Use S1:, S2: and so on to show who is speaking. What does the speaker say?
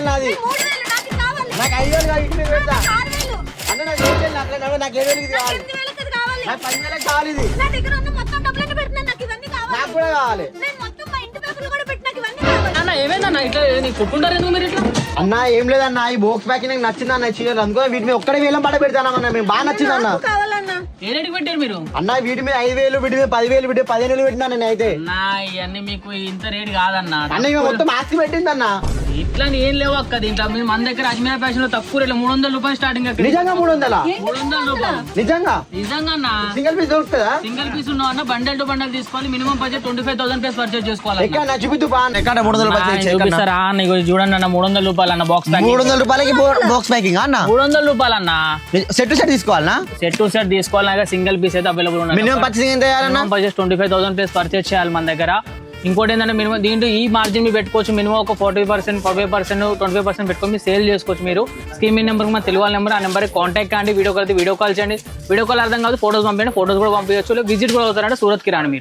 S1: 5,000 నాది. నాకు 5,000 కాదు, ఇంటికి పెడతా. అన్న నాకు 7,000 అట్లా నాకు 7,000 ఇది కావాలి. నాకు 10,000 కావాలి ఇది. నాకు కూడా కావాలి.
S2: అన్న ఏమైందన్న ఇట్లా నీకు కొట్టుకుంటారు ఎందుకు మీరు ఇట్లా?
S1: అన్న ఏం లేదన్న, ఈ బాక్స్ ప్యాకింగ్ నాకు నచ్చింది అన్న చీరలు, అందుకో వీటి మీద ఒక్కడే వేలం పడ పెడతానన్న, మేము బాగా నచ్చింది అన్న.
S2: ఏ రేటుకి పెట్టారు మీరు?
S1: అన్న వీటి మీద 5,000, వీటి మీద 10,000, వీటి 15,000 పెట్టినా నేను అయితే.
S2: అన్నా ఇవన్నీ మీకు ఇంత రేట్ కాదన్న.
S1: అన్న ఇవి మొత్తం ఆస్తి పెట్టింది అన్న.
S2: ఇట్లా ఏం లేవు అక్క దీంట్లో. మీరు మన దగ్గర అజ్మీర్ ఫ్యాషన్ లో తక్కువ రేట్లు 300 రూపాయలు స్టార్టింగ్.
S1: నిజంగా 300?
S2: 300 రూపాయలు
S1: నిజంగా
S2: నిజంగా అన్న.
S1: సింగిల్ పీస్ దొరుకుతుందా?
S2: సింగిల్ పీస్ ఉన్నావు అన్న, బండల్ టు బండల్ తీసుకోవాలి. మినిమం బడ్జెట్ 25,000 రూపీస్ పర్చేజ్ చేసుకోవాలి.
S1: ఎక్కడ నా చూపిద్దు బా, ఎక్కడ 300 రూపాయలు
S2: చూపిస్తారా? నీకు చూడండి అన్న, 300 రూపాయలు అన్న బాక్స్ ప్యాకింగ్.
S1: 300 రూపాయలకి బాక్స్ ప్యాకింగ్ అన్న?
S2: 300 రూపాయలు అన్న.
S1: సెట్ సెట్ తీసుకోవాలన్నా?
S2: సెట్ టు సెట్ తీసుకోవాలి. సింగిల్ పీస్ అయితే అవైలబుల్ ఉన్నాయి.
S1: మినిమం పర్చేసింగ్ ఎంత చేయాలన్నా?
S2: బడ్జెట్ 25,000 రూపీస్ పర్చేజ్ చేయాలి మన దగ్గర. ఇంకోటి ఏంటంటే మినిమం దీంట్లో ఈ మార్జిన్ మీరు పెట్టుకోవచ్చు. మినిమం ఒక 40%, 45%, 25% పెట్టుకొని మీరు సేల్ చేసుకోవచ్చు. మీరు స్కీమింగ్ నెంబర్ మన తెలుగు నెంబర్, ఆ నెంబర్ కాంటాక్ట్ కండి. వీడియో కాల్ చేయండి. వీడియో కాల్ అర్థం కాదు ఫోటోస్ పంపించండి, ఫోటోస్ కూడా పంపించవచ్చు. విజిట్ కూడా అవుతారంటే సూరత్కి రాండి మీరు.